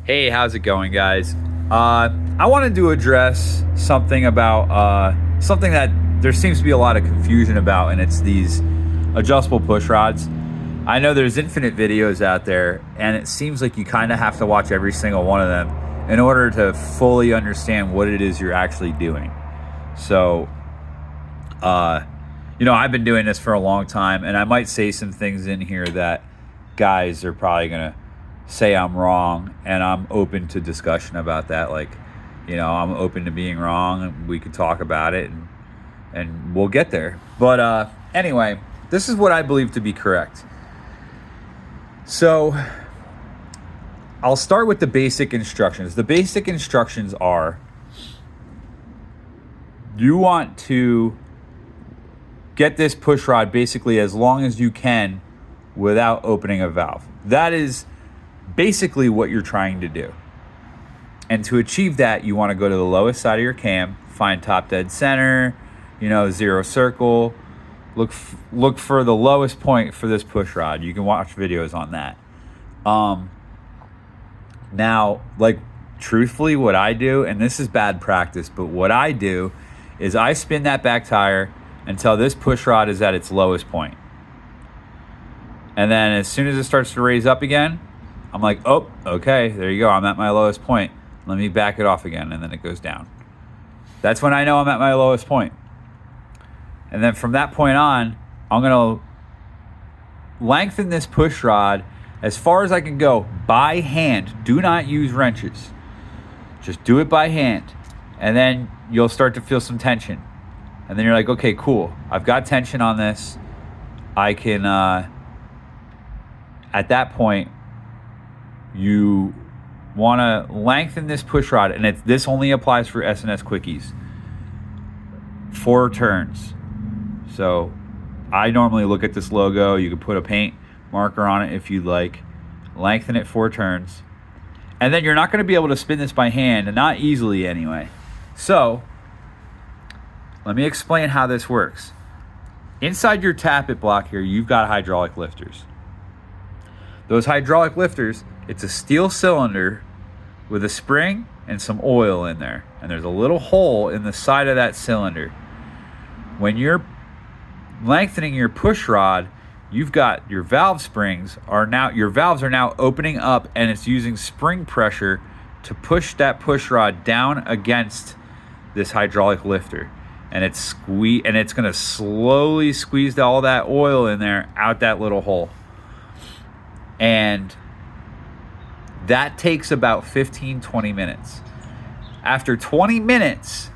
Hey, how's it going, guys? I wanted to address something about something that there seems to be a lot of confusion about, and it's these adjustable push rods. I know there's infinite videos out there, and it seems like you kind of have to watch every single one of them in order to fully understand what it is you're actually doing. So, I've been doing this for a long time, and I might say some things in here that guys are probably going to say I'm wrong, and I'm open to discussion about that. I'm open to being wrong, and we could talk about it, and we'll get there. But anyway, this is what I believe to be correct. So I'll start with the basic instructions. The basic instructions are: you want to get this push rod basically as long as you can without opening a valve. That is basically what you're trying to do. And to achieve that, you want to go to the lowest side of your cam, find top dead center, zero circle, look for the lowest point for this push rod. You can watch videos on that. Now, truthfully, what I do, and this is bad practice, but what I do is I spin that back tire until this push rod is at its lowest point. And then as soon as it starts to raise up again, I'm like, oh, okay, there you go. I'm at my lowest point. Let me back it off again, and then it goes down. That's when I know I'm at my lowest point. And then from that point on, I'm going to lengthen this push rod as far as I can go by hand. Do not use wrenches. Just do it by hand. And then you'll start to feel some tension. And then you're like, okay, cool. I've got tension on this. I can, at that point, you want to lengthen this push rod, and this only applies for S&S quickies. 4 turns. So I normally look at this logo. You can put a paint marker on it if you'd like. Lengthen it 4 turns. And then you're not going to be able to spin this by hand, and not easily anyway. So let me explain how this works. Inside your tappet block here, you've got hydraulic lifters. Those hydraulic lifters, it's a steel cylinder with a spring and some oil in there. And there's a little hole in the side of that cylinder. When you're lengthening your push rod, you've got your valve springs your valves are now opening up, and it's using spring pressure to push that push rod down against this hydraulic lifter. And it's going to slowly squeeze all that oil in there out that little hole. And that takes about 15-20 minutes. After 20 minutes,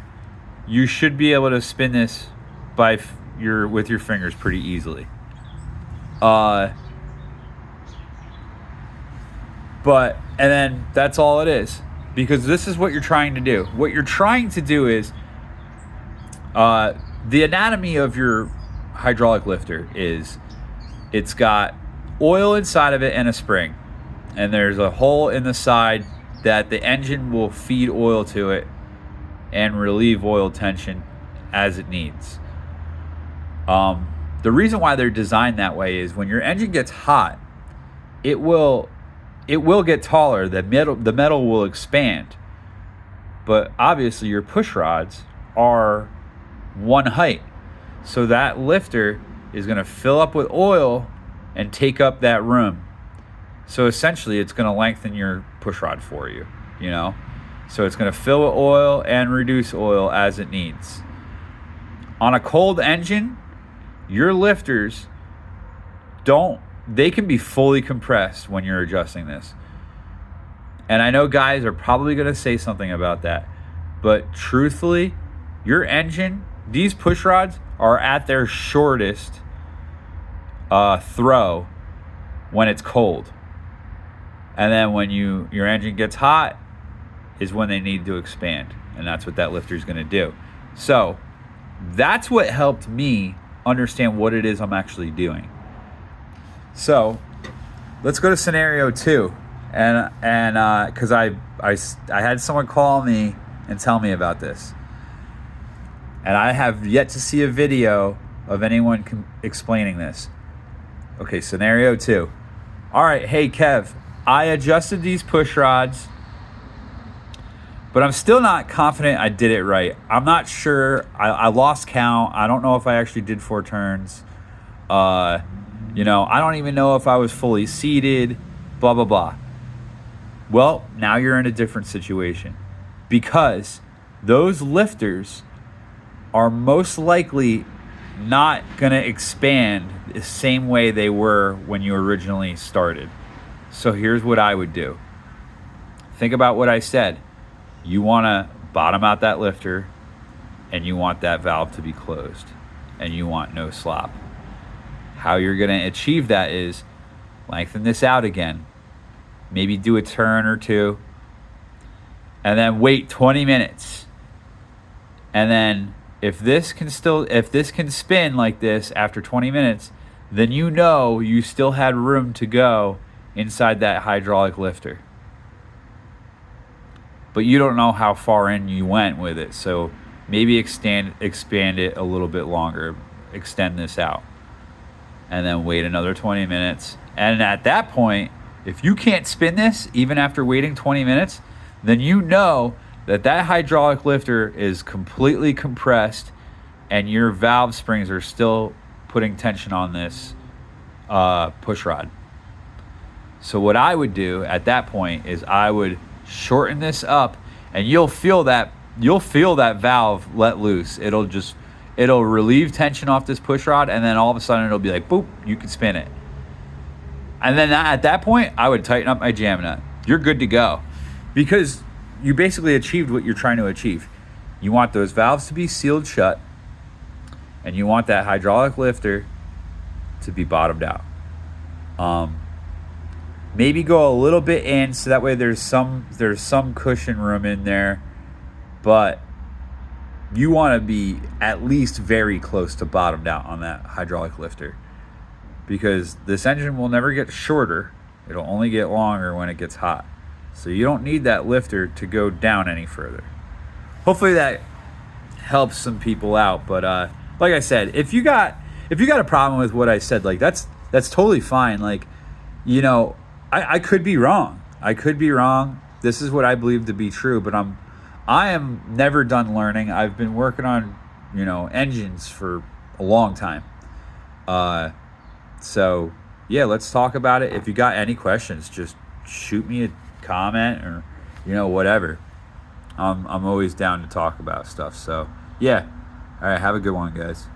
you should be able to spin this with your fingers pretty easily. And then that's all it is, because this is what you're trying to do. What you're trying to do is, the anatomy of your hydraulic lifter is, it's got oil inside of it and a spring, and there's a hole in the side that the engine will feed oil to it and relieve oil tension as it needs. The reason why they're designed that way is when your engine gets hot, it will get taller. The metal will expand, but obviously your push rods are one height, so that lifter is going to fill up with oil and take up that room. So essentially it's going to lengthen your push rod for you, so it's going to fill with oil and reduce oil as it needs. On a cold engine, your lifters they can be fully compressed when you're adjusting this. And I know guys are probably going to say something about that, but truthfully, your engine, these push rods are at their shortest throw when it's cold. And then when your engine gets hot is when they need to expand. And that's what that lifter is going to do. So that's what helped me understand what it is I'm actually doing. So let's go to scenario 2. And because I had someone call me and tell me about this. And I have yet to see a video of anyone explaining this. Okay, scenario 2. All right, hey Kev, I adjusted these push rods But I'm still not confident I did it right. I'm not sure. I lost count. I don't know if I actually did 4 turns. I don't even know if I was fully seated. Blah, blah, blah. Well, now you're in a different situation because those lifters are most likely not going to expand the same way they were when you originally started. So here's what I would do. Think about what I said. You want to bottom out that lifter, and you want that valve to be closed, and you want no slop. How you're going to achieve that is lengthen this out again. Maybe do a turn or 2, and then wait 20 minutes. And then if this can spin like this after 20 minutes, then you still had room to go inside that hydraulic lifter. But you don't know how far in you went with it. So maybe expand it a little bit longer. Extend this out. And then wait another 20 minutes. And at that point, if you can't spin this, even after waiting 20 minutes, then you know that hydraulic lifter is completely compressed and your valve springs are still putting tension on this push rod. So what I would do at that point is I would shorten this up, and you'll feel that valve let loose. It'll relieve tension off this push rod, and then all of a sudden it'll be like boop, you can spin it. And then at that point I would tighten up my jam nut. You're good to go, because you basically achieved what you're trying to achieve. You want those valves to be sealed shut, and you want that hydraulic lifter to be bottomed out. Maybe go a little bit in, so that way there's some cushion room in there, but you want to be at least very close to bottomed out on that hydraulic lifter, because this engine will never get shorter. It'll only get longer when it gets hot. So you don't need that lifter to go down any further. Hopefully that helps some people out. But like I said, if you got a problem with what I said, like that's totally fine. Like, I could be wrong. This is what I believe to be true, but I am never done learning. I've been working on, engines for a long time. So yeah, let's talk about it. If you got any questions, just shoot me a comment or, whatever. I'm always down to talk about stuff. So yeah. All right. Have a good one, guys.